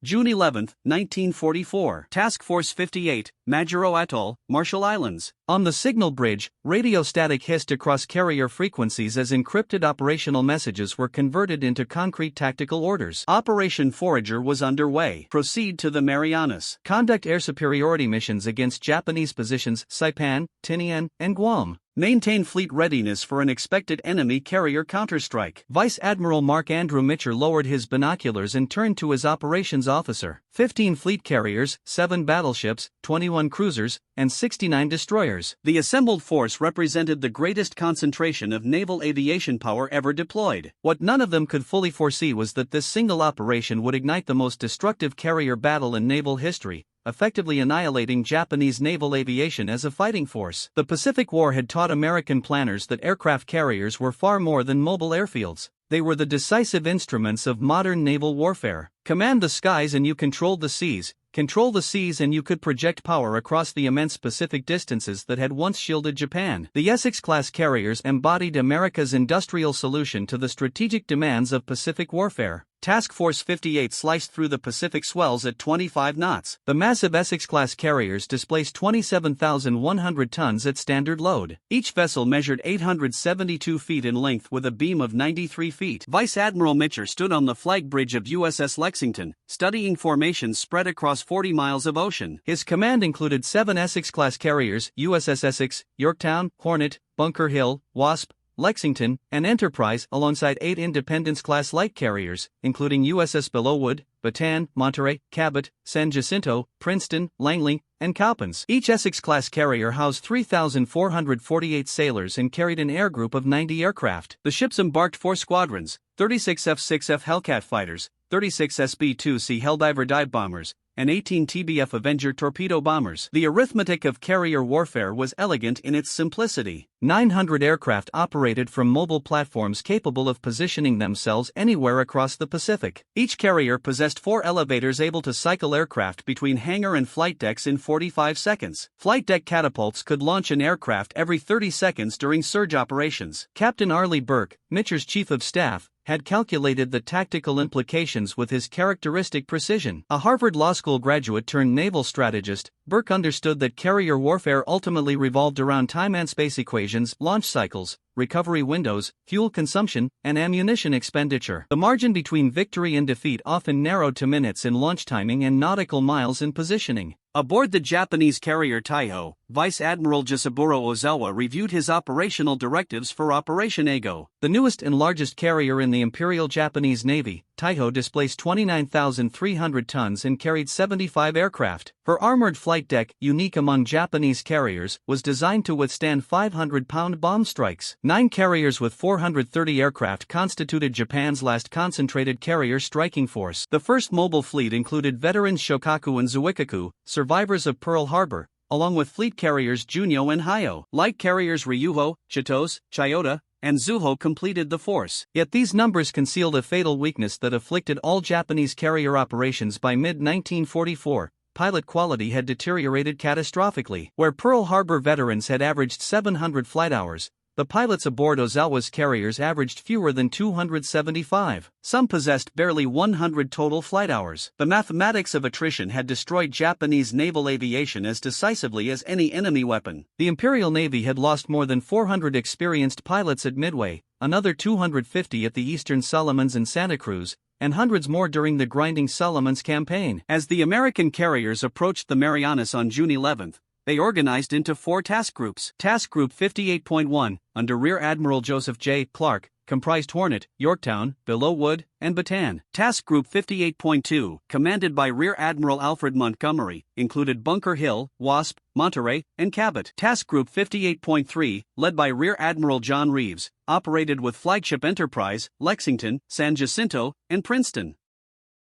June 11, 1944. Task Force 58, Majuro Atoll, Marshall Islands. On the signal bridge, radio static hissed across carrier frequencies as encrypted operational messages were converted into concrete tactical orders. Operation Forager was underway. Proceed to the Marianas. Conduct air superiority missions against Japanese positions Saipan, Tinian, and Guam. Maintain fleet readiness for an expected enemy carrier counterstrike. Vice Admiral Mark Andrew Mitcher lowered his binoculars and turned to his operations officer. 15 fleet carriers, 7 battleships, 21 cruisers, and 69 destroyers. The assembled force represented the greatest concentration of naval aviation power ever deployed. What none of them could fully foresee was that this single operation would ignite the most destructive carrier battle in naval history, effectively annihilating Japanese naval aviation as a fighting force. The Pacific War had taught American planners that aircraft carriers were far more than mobile airfields. They were the decisive instruments of modern naval warfare. Command the skies and you controlled the seas. Control the seas and you could project power across the immense Pacific distances that had once shielded Japan. The Essex-class carriers embodied America's industrial solution to the strategic demands of Pacific warfare. Task Force 58 sliced through the Pacific swells at 25 knots. The massive Essex-class carriers displaced 27,100 tons at standard load. Each vessel measured 872 feet in length with a beam of 93 feet. Vice Admiral Mitcher stood on the flag bridge of USS Lexington, studying formations spread across 40 miles of ocean. His command included 7 Essex-class carriers, USS Essex, Yorktown, Hornet, Bunker Hill, Wasp, Lexington, and Enterprise, alongside 8 Independence-class light carriers, including USS Bellowwood, Bataan, Monterey, Cabot, San Jacinto, Princeton, Langley, and Cowpens. Each Essex-class carrier housed 3,448 sailors and carried an air group of 90 aircraft. The ships embarked 4 squadrons, 36 F-6F Hellcat fighters, 36 SB-2C Helldiver dive bombers, and 18 TBF Avenger torpedo bombers. The arithmetic of carrier warfare was elegant in its simplicity. 900 aircraft operated from mobile platforms capable of positioning themselves anywhere across the Pacific. Each carrier possessed 4 elevators able to cycle aircraft between hangar and flight decks in 45 seconds. Flight deck catapults could launch an aircraft every 30 seconds during surge operations. Captain Arleigh Burke, Mitcher's chief of staff, had calculated the tactical implications with his characteristic precision. A Harvard Law School graduate turned naval strategist, Burke understood that carrier warfare ultimately revolved around time and space equations, launch cycles, recovery windows, fuel consumption, and ammunition expenditure. The margin between victory and defeat often narrowed to minutes in launch timing and nautical miles in positioning. Aboard the Japanese carrier Taiho, Vice Admiral Jisaburo Ozawa reviewed his operational directives for Operation Ego. The newest and largest carrier in the Imperial Japanese Navy, Taiho displaced 29,300 tons and carried 75 aircraft. Her armored flight deck, unique among Japanese carriers, was designed to withstand 500-pound bomb strikes. 9 carriers with 430 aircraft constituted Japan's last concentrated carrier striking force. The first mobile fleet included veterans Shokaku and Zuikaku, survivors of Pearl Harbor, along with fleet carriers Junyo and Hayo. Light carriers Ryuho, Chitos, Chiyoda, and Zuho completed the force. Yet these numbers concealed a fatal weakness that afflicted all Japanese carrier operations by mid-1944. Pilot quality had deteriorated catastrophically. Where Pearl Harbor veterans had averaged 700 flight hours, the pilots aboard Ozawa's carriers averaged fewer than 275. Some possessed barely 100 total flight hours. The mathematics of attrition had destroyed Japanese naval aviation as decisively as any enemy weapon. The Imperial Navy had lost more than 400 experienced pilots at Midway, another 250 at the Eastern Solomons and Santa Cruz, and hundreds more during the Grinding Solomons campaign. As the American carriers approached the Marianas on June 11, they organized into 4 task groups. Task Group 58.1, under Rear Admiral Joseph J. Clark, comprised Hornet, Yorktown, Bellowwood, and Bataan. Task Group 58.2, commanded by Rear Admiral Alfred Montgomery, included Bunker Hill, Wasp, Monterey, and Cabot. Task Group 58.3, led by Rear Admiral John Reeves, operated with flagship Enterprise, Lexington, San Jacinto, and Princeton.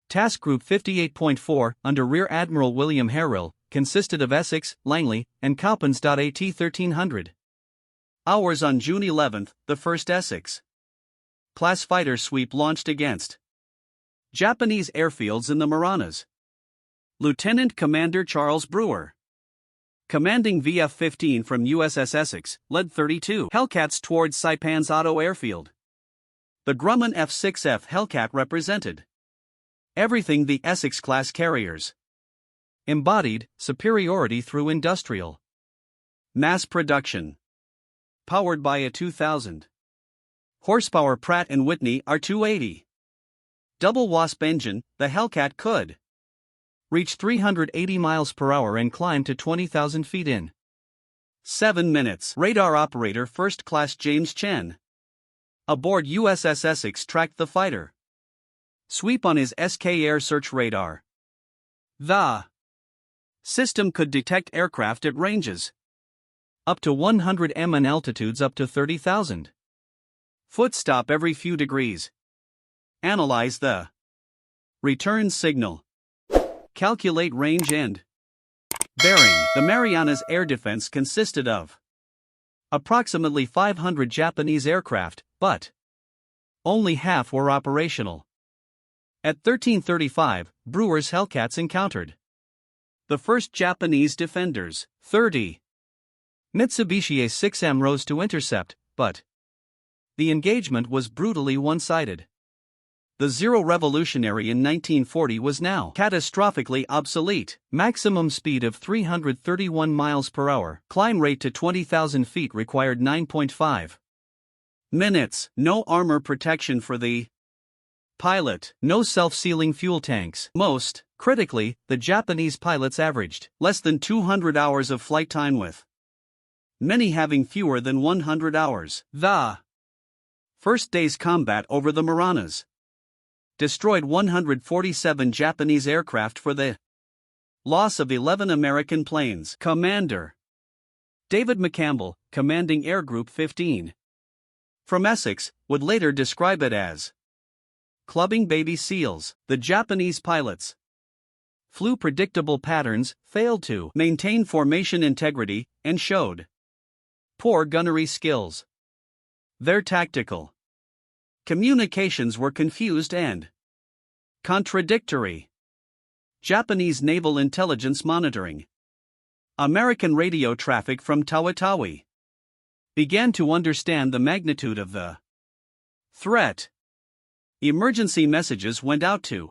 Task Group 58.4, under Rear Admiral William Harrill, consisted of Essex, Langley, and Cowpens. AT 1300. Hours on June 11, the first Essex-class fighter sweep launched against Japanese airfields in the Marianas. Lieutenant Commander Charles Brewer, commanding VF-15 from USS Essex, led 32 Hellcats towards Saipan's Otto Airfield. The Grumman F-6F Hellcat represented Everything the Essex-class carriers embodied: superiority through industrial mass production. Powered by a 2,000 horsepower Pratt & Whitney R280 double wasp engine, the Hellcat could reach 380 miles per hour and climb to 20,000 feet in 7 minutes. Radar operator First Class James Chen aboard USS Essex tracked the fighter sweep on his SK air search radar. The system could detect aircraft at ranges up to 100 m and altitudes up to 30,000 foot, stop every few degrees, analyze the return signal, calculate range and bearing. The Marianas air defense consisted of approximately 500 Japanese aircraft, but only half were operational. At 1335, Brewer's Hellcats encountered the first Japanese defenders. 30 Mitsubishi A-6M rose to intercept, but the engagement was brutally one-sided. The Zero Revolutionary in 1940 was now catastrophically obsolete. Maximum speed of 331 miles per hour. Climb rate to 20,000 feet required 9.5 minutes. No armor protection for the pilot. No self-sealing fuel tanks. Most critically, the Japanese pilots averaged less than 200 hours of flight time, with many having fewer than 100 hours. The first day's combat over the Marianas destroyed 147 Japanese aircraft for the loss of 11 American planes. Commander David McCampbell, commanding Air Group 15 from Essex, would later describe it as clubbing baby seals. The Japanese pilots flew predictable patterns, failed to maintain formation integrity, and showed poor gunnery skills. Their tactical communications were confused and contradictory. Japanese naval intelligence monitoring American radio traffic from Tawatawi began to understand the magnitude of the threat. Emergency messages went out to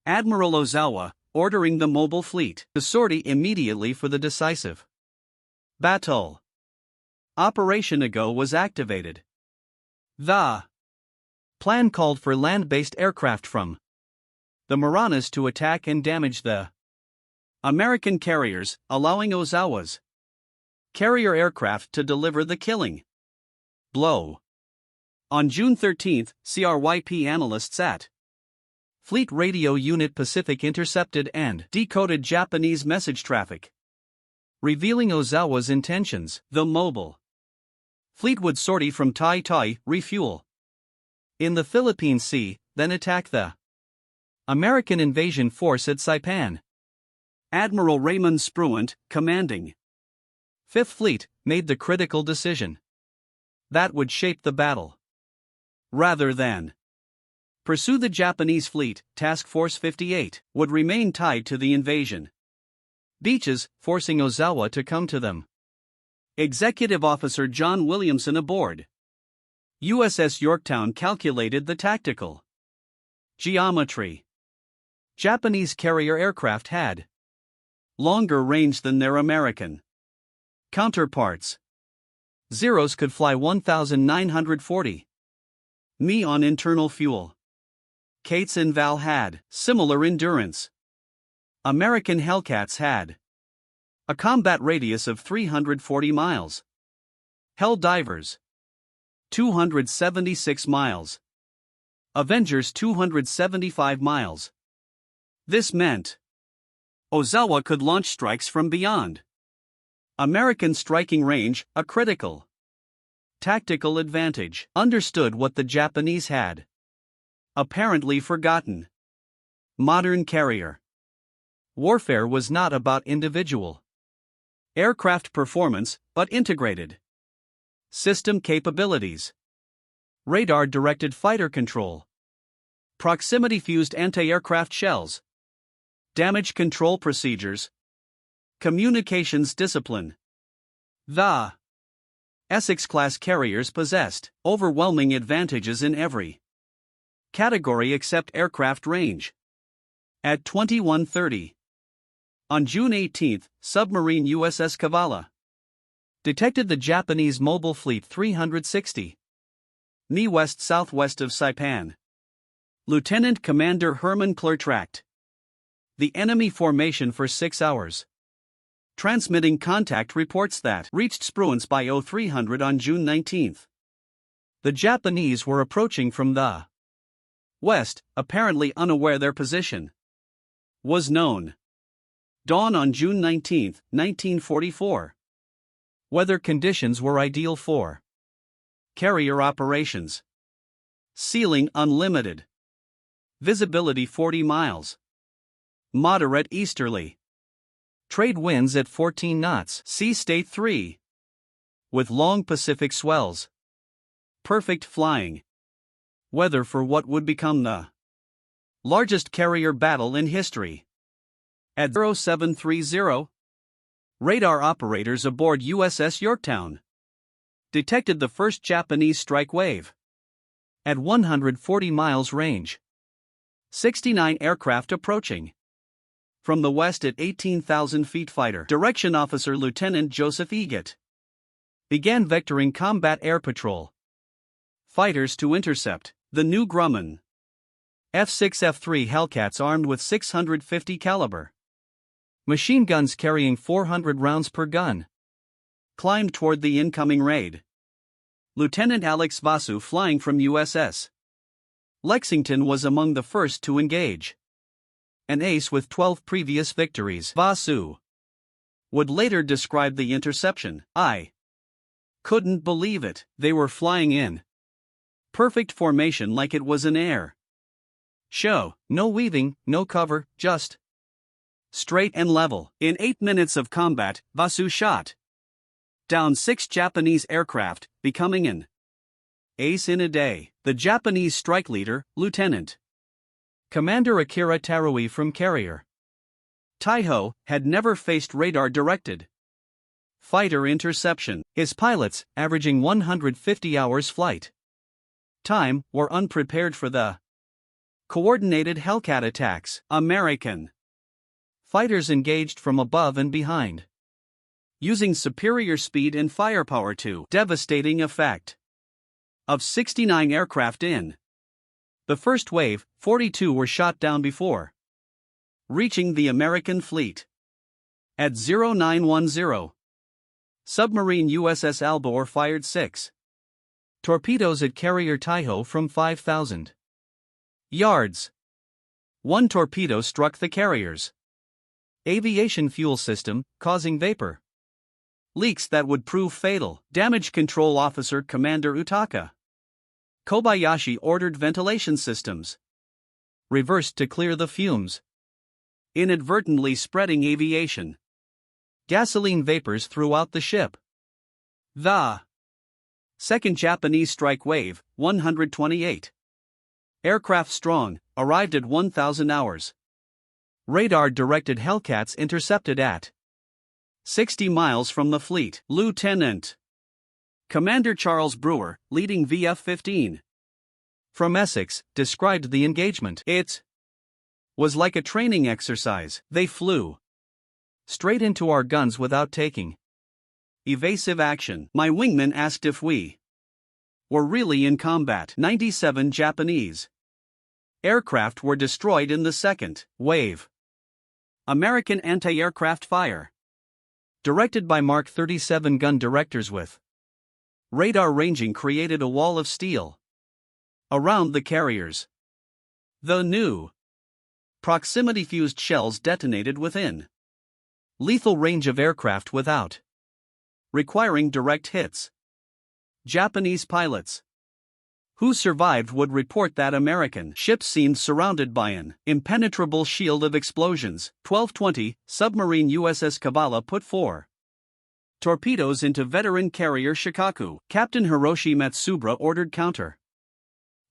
Admiral Ozawa, ordering the mobile fleet to sortie immediately for the decisive battle. Operation Ago was activated. The plan called for land-based aircraft from the Marianas to attack and damage the American carriers, allowing Ozawa's carrier aircraft to deliver the killing blow. On June 13, CRYP analysts at Fleet Radio Unit Pacific intercepted and decoded Japanese message traffic, revealing Ozawa's intentions. The mobile fleet would sortie from Tai, refuel in the Philippine Sea, then attack the American invasion force at Saipan. Admiral Raymond Spruant, commanding Fifth Fleet, made the critical decision that would shape the battle. Rather than pursue the Japanese fleet, Task Force 58 would remain tied to the invasion beaches, forcing Ozawa to come to them. Executive Officer John Williamson aboard USS Yorktown calculated the tactical geometry. Japanese carrier aircraft had longer range than their American counterparts. Zeros could fly 1,940 mi on internal fuel. Kates and Val had similar endurance. American Hellcats had a combat radius of 340 miles. Hell Divers 276 miles. Avengers 275 miles. This meant Ozawa could launch strikes from beyond American striking range, a critical tactical advantage. Understood what the Japanese had apparently forgotten. Modern carrier warfare was not about individual aircraft performance, but integrated system capabilities. Radar-directed fighter control, proximity-fused anti-aircraft shells, damage control procedures, communications discipline. The Essex-class carriers possessed overwhelming advantages in every category except aircraft range. At 21:30. On June 18, submarine USS Kavala detected the Japanese Mobile Fleet 360. Ni west-southwest of Saipan. Lieutenant Commander Herman Kleur tracked the enemy formation for 6 hours. Transmitting contact reports that reached Spruance by 0300 on June 19. The Japanese were approaching from the west, apparently unaware their position was known. Dawn on June 19, 1944. Weather conditions were ideal for carrier operations. Ceiling unlimited. Visibility 40 miles. Moderate easterly. Trade winds at 14 knots. Sea state 3. With long Pacific swells. Perfect flying weather for what would become the largest carrier battle in history. At 0730, radar operators aboard USS Yorktown detected the first Japanese strike wave. At 140 miles range. 69 aircraft approaching. From the west at 18,000 feet, fighter direction officer Lieutenant Joseph Egat began vectoring combat air patrol fighters to intercept the new Grumman F-6 F-3 Hellcats armed with 650 caliber machine guns carrying 400 rounds per gun climbed toward the incoming raid. Lieutenant Alex Vasu, flying from USS Lexington, was among the first to engage. An ace with 12 previous victories, Vasu would later describe the interception. "I couldn't believe it. They were flying in perfect formation like it was an air show. No weaving, no cover, just straight and level." In 8 minutes of combat, Vasu shot down 6 Japanese aircraft, becoming an ace in a day. The Japanese strike leader, Lieutenant Commander Akira Tarui from carrier Taiho, had never faced radar-directed fighter interception. His pilots, averaging 150 hours flight time, were unprepared for the coordinated Hellcat attacks. American fighters engaged from above and behind, using superior speed and firepower to devastating effect. Of 69 aircraft in the first wave, 42 were shot down before reaching the American fleet. At 0910, submarine USS Albor fired 6 torpedoes at carrier Taiho from 5,000 yards. 1 torpedo struck the carrier's aviation fuel system, causing vapor leaks that would prove fatal. Damage Control Officer Commander Utaka Kobayashi ordered ventilation systems reversed to clear the fumes, inadvertently spreading aviation gasoline vapors throughout the ship. The second Japanese strike wave, 128 aircraft strong, arrived at 1,000 hours. Radar-directed Hellcats intercepted at 60 miles from the fleet. Lieutenant Commander Charles Brewer, leading VF-15 from Essex, described the engagement. "It was like a training exercise. They flew straight into our guns without taking evasive action. My wingman asked if we were really in combat." 97 Japanese aircraft were destroyed in the second wave. American anti-aircraft fire, directed by Mark 37 gun directors with radar ranging, created a wall of steel around the carriers. The new proximity-fused shells detonated within lethal range of aircraft without requiring direct hits. Japanese pilots who survived would report that American ships seemed surrounded by an impenetrable shield of explosions. 1220, submarine USS Kavala put 4 torpedoes into veteran carrier Shikaku. Captain Hiroshi Matsubara ordered counter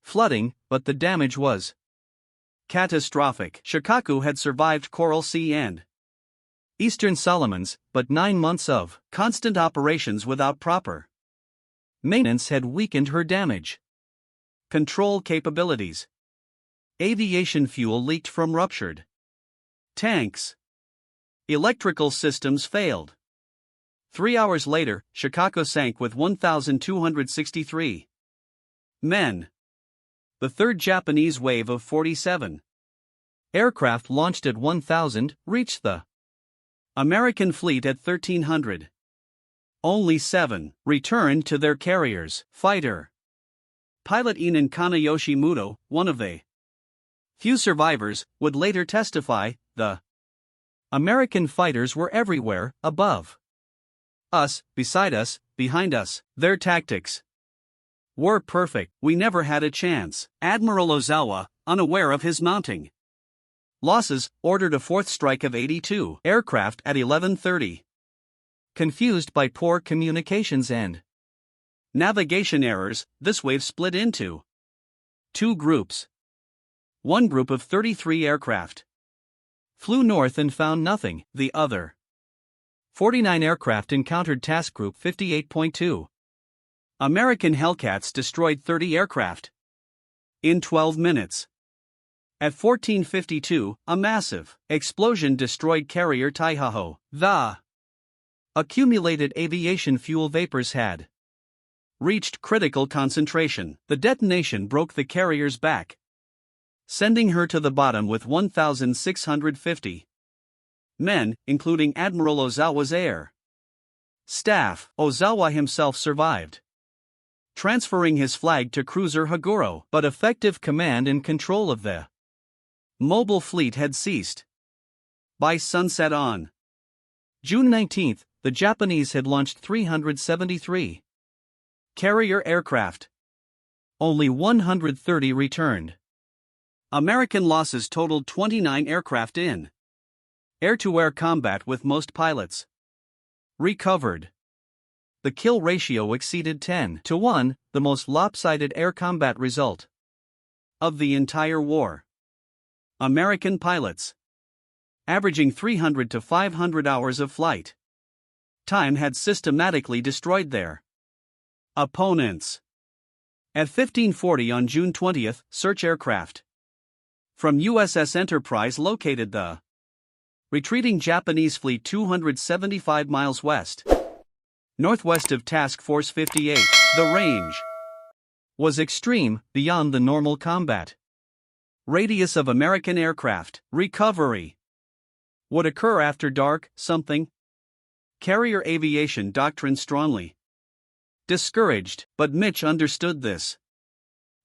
flooding, but the damage was catastrophic. Shikaku had survived Coral Sea and Eastern Solomons, but 9 months of constant operations without proper maintenance had weakened her damage control capabilities. Aviation fuel leaked from ruptured Tanks. Electrical systems failed. 3 hours later, Chicago sank with 1,263 men. The third Japanese wave of 47 aircraft launched at 1,000 reached the American fleet at 1,300. Only 7 returned to their carriers. Fighter pilot Inan Kanayoshi Muto, one of the few survivors, would later testify, "The American fighters were everywhere, above us, beside us, behind us. Their tactics were perfect. We never had a chance." Admiral Ozawa, unaware of his mounting losses, ordered a fourth strike of 82 aircraft at 11:30. Confused by poor communications and navigation errors, this wave split into 2 groups. One group of 33 aircraft flew north and found nothing. The other 49 aircraft encountered Task Group 58.2. American Hellcats destroyed 30 aircraft in 12 minutes. At 14:52, a massive explosion destroyed carrier Taihaho. The accumulated aviation fuel vapors had reached critical concentration. The detonation broke the carrier's back, sending her to the bottom with 1,650 men, including Admiral Ozawa's air staff. Ozawa himself survived, transferring his flag to cruiser Haguro, but effective command and control of the mobile fleet had ceased. By sunset on June 19, the Japanese had launched 373 carrier aircraft. Only 130 returned. American losses totaled 29 aircraft in air-to-air combat, with most pilots recovered. The kill ratio exceeded 10-1, the most lopsided air combat result of the entire war. American pilots, averaging 300 to 500 hours of flight time, had systematically destroyed their opponents. At 15:40 on June 20, search aircraft from USS Enterprise located the retreating Japanese fleet 275 miles northwest of Task Force 58. The range was extreme, beyond the normal combat radius of American aircraft. Recovery would occur after dark. Something carrier aviation doctrine strongly discouraged, but Mitch understood this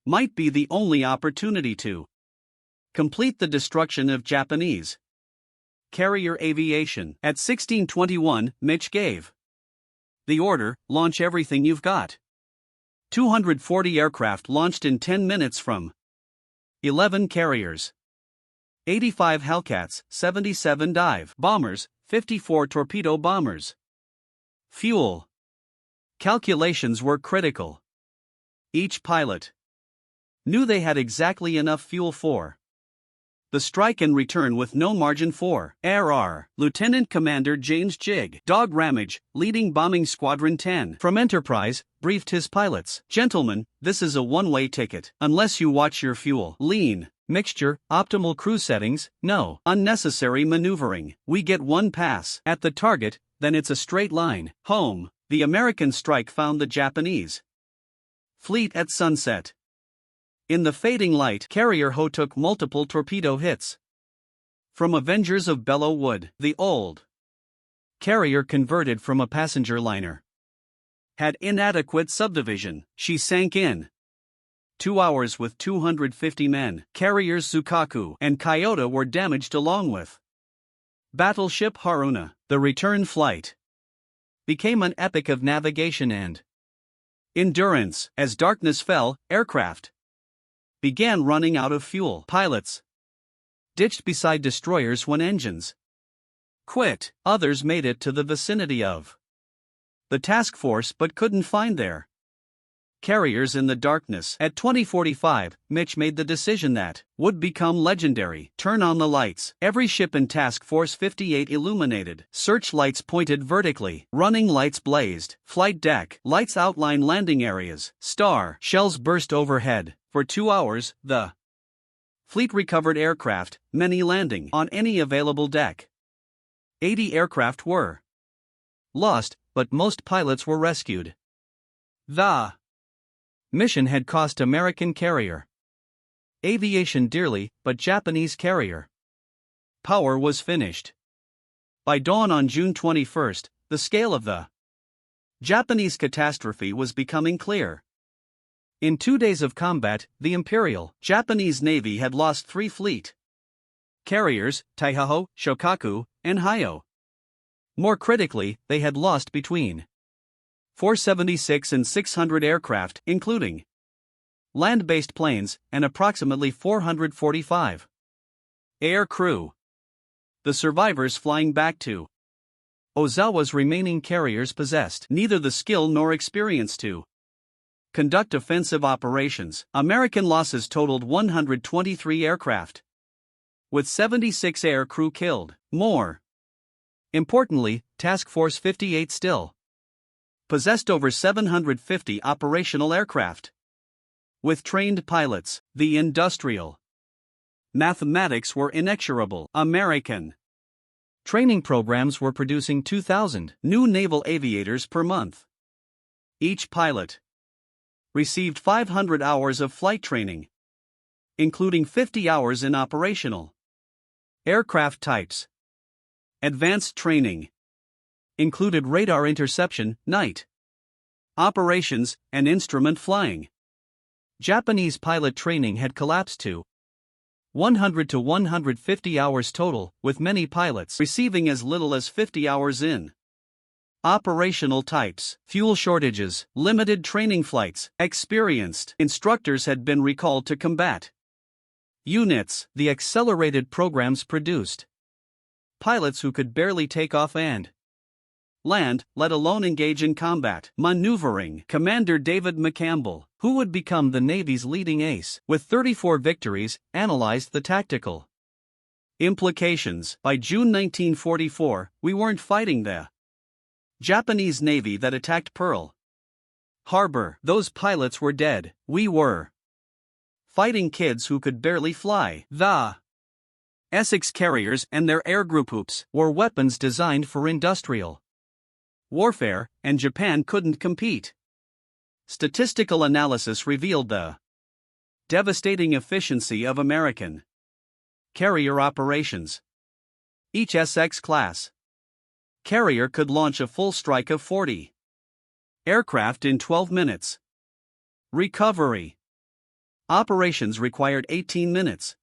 might be the only opportunity to complete the destruction of Japanese carrier aviation. At 16:21, Mitch gave the order, "Launch everything you've got." 240 aircraft launched in 10 minutes from 11 carriers, 85 Hellcats, 77 dive bombers, 54 torpedo bombers. Fuel calculations were critical. Each pilot knew they had exactly enough fuel for the strike and return, with no margin for error. Lieutenant Commander James Jig Dog Ramage, leading Bombing Squadron 10 from Enterprise, briefed his pilots, "Gentlemen, this is a one-way ticket. Unless you watch your fuel, lean mixture, optimal crew settings, no unnecessary maneuvering. We get one pass at the target, then it's a straight line home." The American strike found the Japanese fleet at sunset. In the fading light, Carrier Ho took multiple torpedo hits from Avengers of Belleau Wood. The old carrier, converted from a passenger liner, had inadequate subdivision. She sank in 2 hours with 250 men. Carriers Tsukaku and Kyoto were damaged, along with battleship Haruna. The return flight became an epic of navigation and endurance. As darkness fell, aircraft began running out of fuel. Pilots ditched beside destroyers when engines quit. Others made it to the vicinity of the task force but couldn't find their carriers in the darkness. At 20:45, Mitch made the decision that would become legendary. "Turn on the lights." Every ship in Task Force 58 illuminated. Searchlights pointed vertically. Running lights blazed. Flight deck lights outline landing areas. Star shells burst overhead. For 2 hours, the Fleet recovered aircraft, many landing on any available deck. 80 aircraft were lost, but most pilots were rescued. The mission had cost American carrier aviation dearly, but Japanese carrier power was finished. By dawn on June 21, the scale of the Japanese catastrophe was becoming clear. In 2 days of combat, the Imperial Japanese Navy had lost 3 fleet carriers, Taihaho, Shokaku, and Hyo. More critically, they had lost between 476 and 600 aircraft, including land-based planes, and approximately 445 air crew. The survivors flying back to Ozawa's remaining carriers possessed neither the skill nor experience to conduct offensive operations. American losses totaled 123 aircraft, with 76 air crew killed. More importantly, Task Force 58 still possessed over 750 operational aircraft. With trained pilots, the industrial mathematics were inexorable. American training programs were producing 2,000 new naval aviators per month. Each pilot received 500 hours of flight training, including 50 hours in operational aircraft types. Advanced training included radar interception, night operations, and instrument flying. Japanese pilot training had collapsed to 100 to 150 hours total, with many pilots receiving as little as 50 hours in operational types. Fuel shortages, limited training flights, experienced instructors had been recalled to combat units. The accelerated programs produced pilots who could barely take off and land, let alone engage in combat maneuvering. Commander David McCampbell, who would become the Navy's leading ace with 34 victories, analyzed the tactical implications. By June 1944, we weren't fighting the Japanese Navy that attacked Pearl Harbor. Those pilots were dead. We were fighting kids who could barely fly. The Essex carriers and their air group hoops were weapons designed for industrial warfare, and Japan couldn't compete. Statistical analysis revealed the devastating efficiency of American carrier operations. Each Essex-class carrier could launch a full strike of 40 aircraft in 12 minutes. Recovery operations required 18 minutes.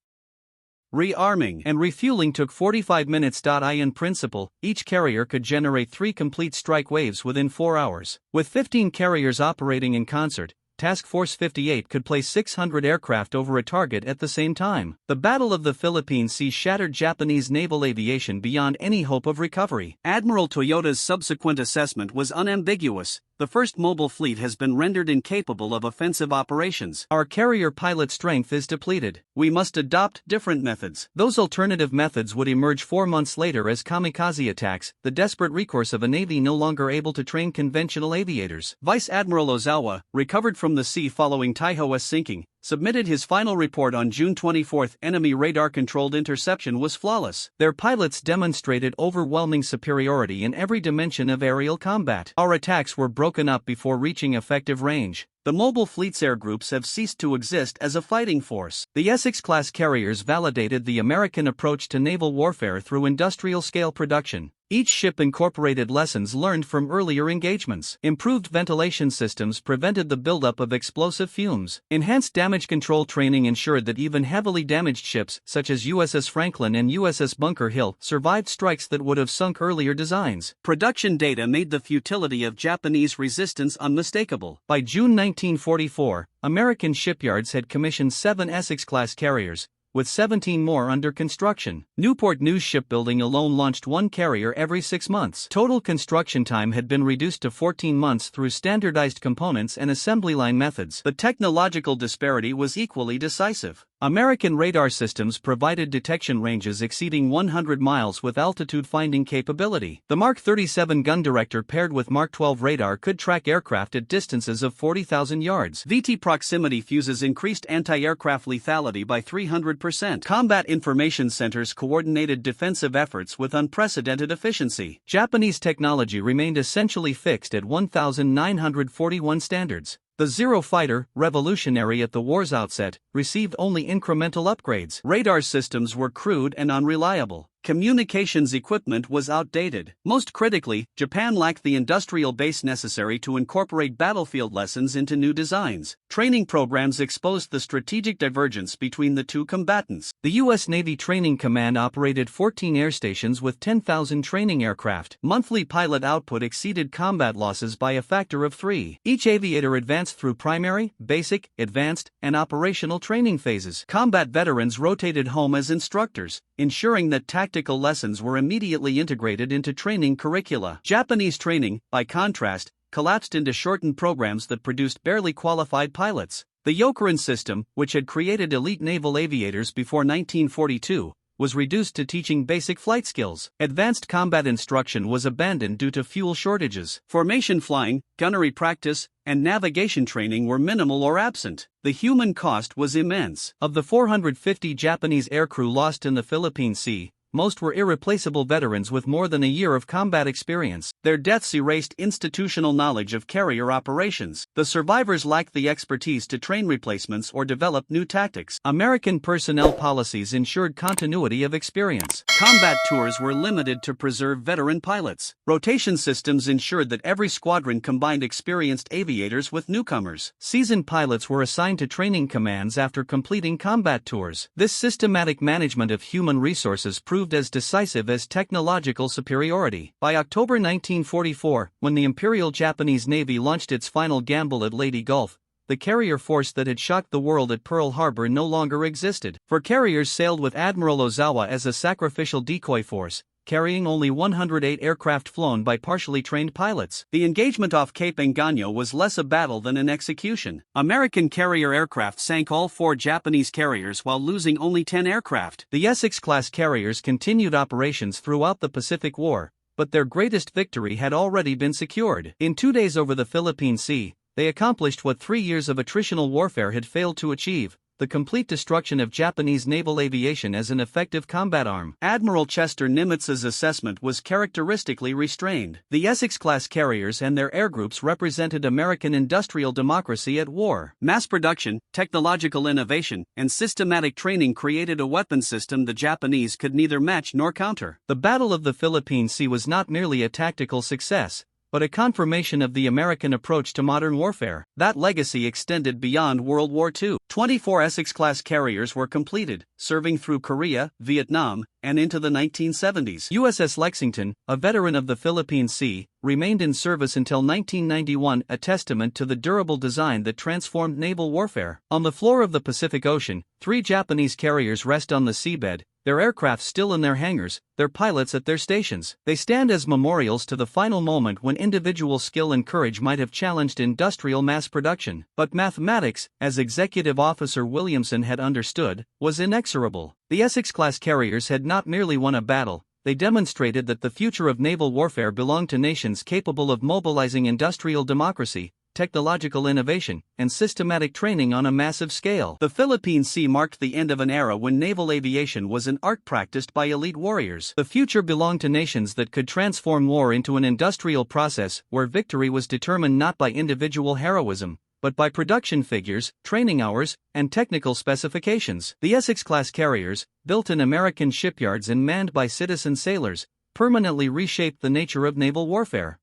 Rearming and refueling took 45 minutes. In principle, each carrier could generate 3 complete strike waves within 4 hours. With 15 carriers operating in concert, Task Force 58 could place 600 aircraft over a target at the same time. The Battle of the Philippine Sea shattered Japanese naval aviation beyond any hope of recovery. Admiral Toyoda's subsequent assessment was unambiguous: the first mobile fleet has been rendered incapable of offensive operations. Our carrier pilot strength is depleted. We must adopt different methods. Those alternative methods would emerge 4 months later as kamikaze attacks, the desperate recourse of a navy no longer able to train conventional aviators. Vice Admiral Ozawa, recovered from the sea following Taiho's sinking, submitted his final report on June 24. Enemy radar-controlled interception was flawless. Their pilots demonstrated overwhelming superiority in every dimension of aerial combat. Our attacks were broken up before reaching effective range. The mobile fleet's air groups have ceased to exist as a fighting force. The Essex-class carriers validated the American approach to naval warfare through industrial-scale production. Each ship incorporated lessons learned from earlier engagements. Improved ventilation systems prevented the buildup of explosive fumes. Enhanced damage control training ensured that even heavily damaged ships, such as USS Franklin and USS Bunker Hill, survived strikes that would have sunk earlier designs. Production data made the futility of Japanese resistance unmistakable. By June 1944, American shipyards had commissioned 7 Essex-class carriers, with 17 more under construction. Newport News Shipbuilding alone launched 1 carrier every 6 months. Total construction time had been reduced to 14 months through standardized components and assembly line methods. The technological disparity was equally decisive. American radar systems provided detection ranges exceeding 100 miles with altitude-finding capability. The Mark 37 gun director paired with Mark 12 radar could track aircraft at distances of 40,000 yards. VT proximity fuses increased anti-aircraft lethality by 300%. Combat information centers coordinated defensive efforts with unprecedented efficiency. Japanese technology remained essentially fixed at 1941 standards. The Zero fighter, revolutionary at the war's outset, received only incremental upgrades. Radar systems were crude and unreliable. Communications equipment was outdated. Most critically, Japan lacked the industrial base necessary to incorporate battlefield lessons into new designs. Training programs exposed the strategic divergence between the two combatants. The U.S. Navy Training Command operated 14 air stations with 10,000 training aircraft. Monthly pilot output exceeded combat losses by a factor of 3. Each aviator advanced through primary, basic, advanced, and operational training phases. Combat veterans rotated home as instructors, ensuring that tactical lessons were immediately integrated into training curricula. Japanese training, by contrast, collapsed into shortened programs that produced barely qualified pilots. The Yokorin system, which had created elite naval aviators before 1942, was reduced to teaching basic flight skills. Advanced combat instruction was abandoned due to fuel shortages. Formation flying, gunnery practice, and navigation training were minimal or absent. The human cost was immense. Of the 450 Japanese aircrew lost in the Philippine Sea, most were irreplaceable veterans with more than a year of combat experience. Their deaths erased institutional knowledge of carrier operations. The survivors lacked the expertise to train replacements or develop new tactics. American personnel policies ensured continuity of experience. Combat tours were limited to preserve veteran pilots. Rotation systems ensured that every squadron combined experienced aviators with newcomers. Seasoned pilots were assigned to training commands after completing combat tours. This systematic management of human resources proved as decisive as technological superiority. By October 1944, when the Imperial Japanese Navy launched its final gamble at Leyte Gulf, the carrier force that had shocked the world at Pearl Harbor no longer existed. For carriers sailed with Admiral Ozawa as a sacrificial decoy force, carrying only 108 aircraft flown by partially trained pilots. The engagement off Cape Engano was less a battle than an execution. American carrier aircraft sank all 4 Japanese carriers while losing only 10 aircraft. The Essex-class carriers continued operations throughout the Pacific War, but their greatest victory had already been secured. In 2 days over the Philippine Sea, they accomplished what 3 years of attritional warfare had failed to achieve: the complete destruction of Japanese naval aviation as an effective combat arm. Admiral Chester Nimitz's assessment was characteristically restrained. The Essex-class carriers and their air groups represented American industrial democracy at war. Mass production, technological innovation, and systematic training created a weapon system the Japanese could neither match nor counter. The Battle of the Philippine Sea was not merely a tactical success, but a confirmation of the American approach to modern warfare. That legacy extended beyond World War II. 24 Essex-class carriers were completed, serving through Korea, Vietnam, and into the 1970s. USS Lexington, a veteran of the Philippine Sea, remained in service until 1991, a testament to the durable design that transformed naval warfare. On the floor of the Pacific Ocean, 3 Japanese carriers rest on the seabed, their aircraft still in their hangars, their pilots at their stations. They stand as memorials to the final moment when individual skill and courage might have challenged industrial mass production. But mathematics, as Executive Officer Williamson had understood, was inexorable. The Essex-class carriers had not merely won a battle, they demonstrated that the future of naval warfare belonged to nations capable of mobilizing industrial democracy, technological innovation, and systematic training on a massive scale. The Philippine Sea marked the end of an era when naval aviation was an art practiced by elite warriors. The future belonged to nations that could transform war into an industrial process where victory was determined not by individual heroism, but by production figures, training hours, and technical specifications. The Essex-class carriers, built in American shipyards and manned by citizen sailors, permanently reshaped the nature of naval warfare.